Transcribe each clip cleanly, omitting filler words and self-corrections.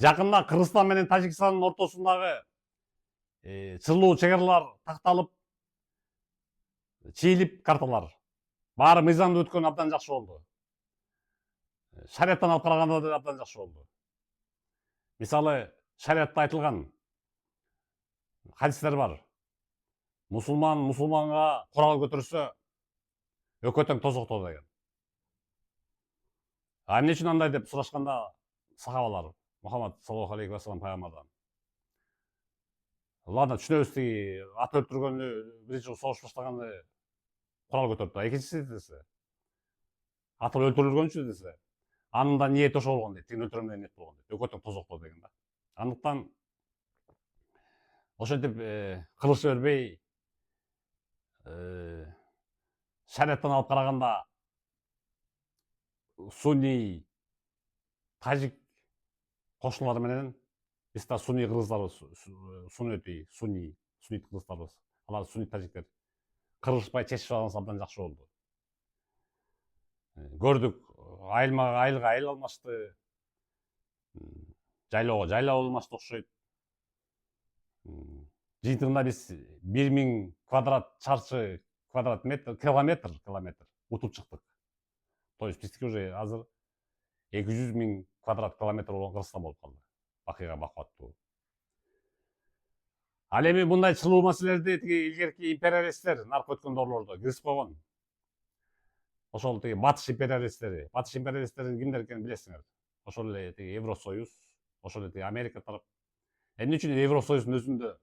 Жакында Кыргызстан менен Тажикстандын ортосундагы чырлуу чек такталып, чийилип карталар. Баары мыйзамдуу өткөн абдан жакшы болду. Шарияттан алып караганда да абдан жакшы болду. Мисалы, шариятта айтылган хадистер бар. Мусулман мусулманга курал көтөрсө, өкөтөң тозокто деген. Эмне үчүн андай деп сурашканда сахабалар Мухаммад саллаллаху алейхи вассалам пайгамбардан: ладно, түшүнөбүз, тиги ат өлтүргөнү, биринчи согуш баштаганда курал көтөрүптү. Экинчиси десе, аты өлтүрүлгөнчү десе, анын да ниети ошо болгон дейт. Тигин өлтүрөм деген ниет болгон дейт. Өкөтөң тозокто деген да. Андыктан ошентип кылыша бербей, шарияттан алып караганда сунний тажик кошуналары менен биз да сунний кыргыздарбыз, суннит кыргыздарбыз. Алар суннит тажиктер кырылышпай, чечишип алганыбыз абдан жакшы болду. Көрдүк, айылга айыл алмашты, жайлоого жайлоо алмашты окшойт. Жыйынтыгында биз 1000 чарчы километр утуп чыктык. То есть биздики уже азыр 200 000 километр болгон Кыргызстан болуп калды. Бакыйга бакубаттуу. Ал эми мындай чылуу маселелерди тиги илгерки империалисттер, наркы өткөн дорлордо киргизип койгон. Ошол тиги батыш империалисттери. Батыш империалисттерин кимдер экенин билесиңер. Ошол эле тиги Евросоюз, ошол эле тиги Америка тарап. Эмне үчүн Евросоюздун өзүндө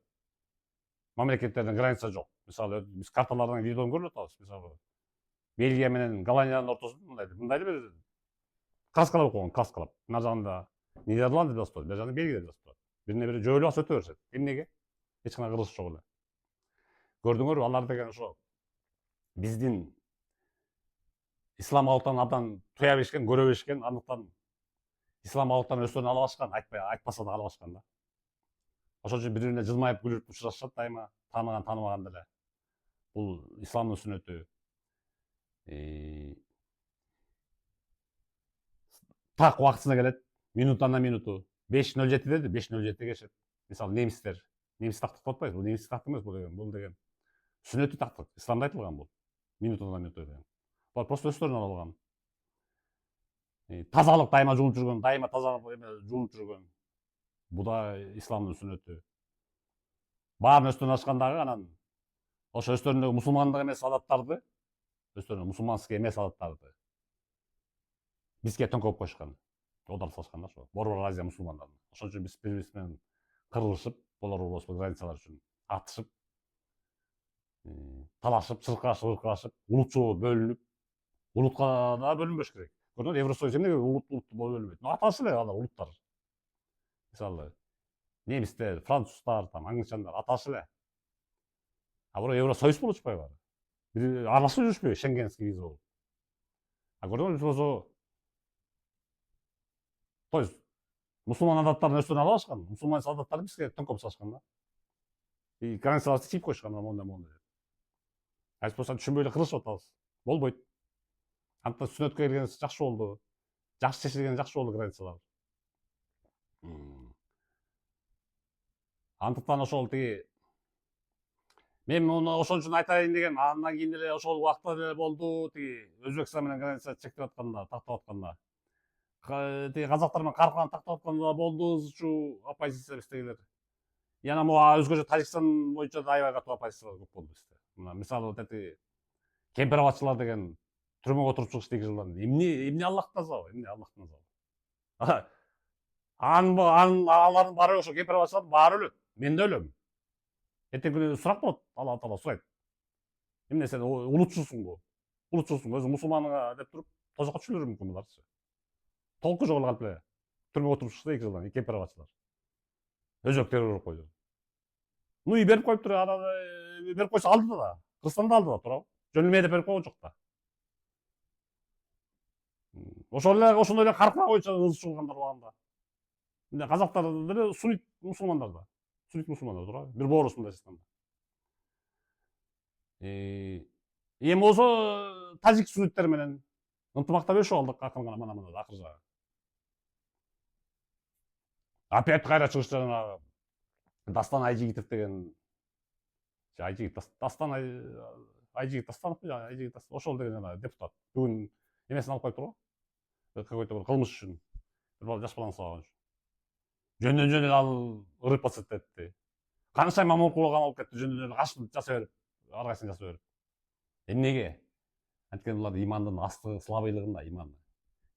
мамлекеттердин граница жок? Мисалы, биз карталардан видеодон көрүп атабыз. Мисалы, Бельгия менен Голландиянын ортосунда мындай бир краскалап койгон, краскалап. Мына жагында Нидерланды деп атат, бул жагында Бельгия деп атат. Бирине бири жөө эле басып өтө беришет. Эмнеге? Эч кандай кыргыз жок эле. Көрдүңөрбү, алар деген ошо биздин ислам калыптан абдан туя беришкен, көрө беришкен. Андыктан ислам калыптан өздөрүн ала башкан, айтпаса да ала башкан да. Ошол үчүн бири бирине жылмайып күлүп учурашышат дайыма, тааныган тааныбаган деле. Бул исламдын сүннөтү. Так убактысына келет, минутана минуту. 5:07 деди, 5:07 келишет. Мисалы, немистер тактык деп атпайбыз, бул немис тактык эмес, бул деген сүннөтү тактык, исламда айтылган бул. Минутадан минуту деген. Булар просто өздөрүнө ала алган. Тазалык дайыма жуунуп жүргөн, дайыма таза жуунуп жүргөн. Бул да исламдын сүннөтү. Баарын өздөрүнө ачкандагы, анан ошо өздөрүнүн мусулмандык эмес адаттарды, өздөрүнүн мусулманский эмес адаттарды бизге төңкөп коюшкан. Одар салышкан да ошо. Борбор Азия мусулмандарын. Ошон үчүн биз бири-бирибиз менен кырылышып, болор болбос границалар үчүн атышып, талашып, чыркырашып, улутчу бөлүнүп, улутка да бөлүнбөш керек. Көрдүңөр, Евросоюз эмнеге улут бөлүнбөйт? Аташы эле алар улуттар. Мисалы, немистер, француздар, англичандар аташы эле. А бирок Евросоюз болуп чыкпайбы? Бир аралашып жүрүшпөйбү шенгенский виза болуп. А көрдүңөр, биз болсо, то есть мусулман адаттарын өздөрүнө ала башкан, мусулман адаттарды бизге төңкөп салышкан да. И границаларды чийип коюшкан, мондай. Айып болсо түшүнбөй эле кырылышып атабыз. Болбойт. Антан сүннөткө келген жакшы болду. Жакшы чечилген жакшы болду границалар. Андыктан ошол тиги мен муну ошон үчүн айтайын дегем. Андан кийин эле ошол убакта эле болду, тиги Өзбекстан менен граница чектеп атканда, тактап атканда. Тиги казактар менен Карканы тактап атканда болду, ызчуу оппозиция биздегилер. Яна могу өзгөчө Тажикстан боюнча да аябай катуу оппозициялар көп болду бизде. Мына мисалы, вот эти кемпир-абадчылар деген түрмөгө отуруп чыгышты 2 жылдан. Эмне Аллахтын азабы, эмне Аллахтын азабы. Алардын баары ошо кемпир-абадчылардын баары өлөт. Мен да өлөм. Эртең күнү сурак болот, Алла Таала сурайт. Эмне сен улутчусуңбу? Улутчусуң, өзүң мусулманга деп туруп, тозокко түшүрүлөрү мүмкүн буларчы. Толку жок эле калп эле түрмөгө отуруп чыкты 2 жылдан кемпир-абадчылар. Өзөк террор уруп койду. Ну и берип коюптур, берип койсо алды да. Кыргызстанда алды да, туурабы? Жөн эле деп берип койгон жок да. Ошондой эле Каркыга боюнча ызы чуулгандар убагында. Мына казактар деле суннит мусулмандар да. Суннит мусулмандар, туурабы? Бир боорусунда Чечстанда. Эми болсо тажик сунниттер менен ынтымакта беришип алдык, акырын гана мына акыр жагы. Опять кайра чыгышты жанагы Дастан Айжигитов деген Айжигит Дастан Айжигит Дастановпу жана Айжигит ошол деген жана депутат. Бүгүн эмесин алып коюптур го. Какой-то bir кылмыш үчүн bir жаш баланы сабаган үчүн. Жөндөн эле ал ырып басат этти. Канша Маморкулга камалып кетти, жөндөн эле качып жасай берип, ар кайсын жасай берип. Эмнеге? Анткени булар имандын астыгы, слабыйлыгында иманды.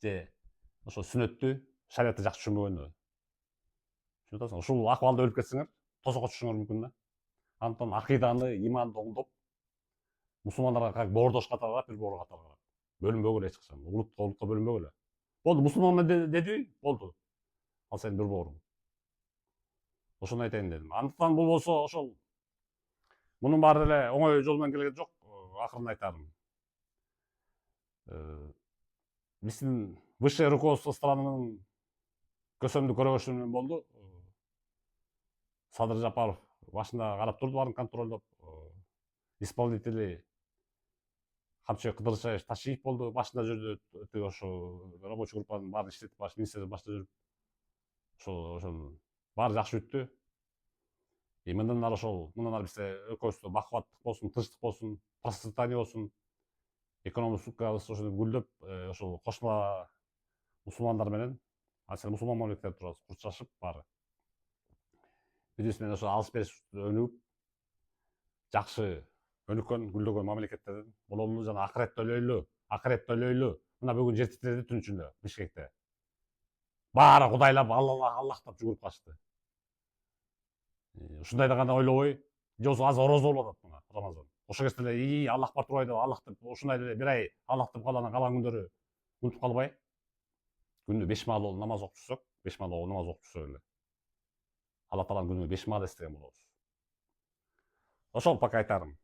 Же ошо сүннөттү, шариатты жакшы түшүнбөгөнү. Түшүнүп атасың? Ушул акыбалда өлүп кетсеңер, тосокко түшүшүңөр мүмкүн да. Антон акыйданы, иманды оңдоп, мусулмандарга как боордош катары карап, бир боорго катары карап. Бөлүнбөгүлө эч качан. Улутка бөлүнбөгүлө. Болду, мусулманмын дедиби? Болду. Ал сенин бир бооруң. Ошону айтайын дедим. Андыктан бул болсо ошол мунун баары эле оңой жол менен келген жок. Акырын айтарым. Биздин высшее руководство странынын көсөмдү көрөгөчү менен болду. Садыр Жапаров башында карап турду, баарын контролдоп. Исполнители Камчыбек Кыдыршаев Ташиев болду. Башында жүрдү. Ошо рабочий группанын баарын иштетип, министрликтин башында жүрүп. Ошол баары жакшы бүттү. Мындан ары ошол, мындан ары бизде экөөбүздө бакубаттык болсун, тынчтык болсун, процветание болсун. Экономикабыз ошо гүлдөп, ошол кошуна мусулмандар менен, сен мусулман мамлекеттер турат курчашып баары. Биз менен ошо алыш бериш өнүгүп, жакшы өнүккөн, гүлдөгөн мамлекеттерден бололу жана акыретте ойлойлу. Мына бүгүн жер титиреди түн ичинде Бишкекте. Баары кудайлап, аллахтап жүгүрүп качты. Ушундайда гана ойлобой, же азыр орозо болуп атат мына Рамазан. Ошо кезде эле Аллах бар турбайбы деп Аллах деп ушундай эле бир ай Аллах деп калган күндөрү унутуп калбай, күндү 5 маал намаз окуп жүрсөк, 5 маал намаз окуп жүрсөк эле Алла Тааланын күнү 5 маал эстеген болобуз. Ошол пока айтарым.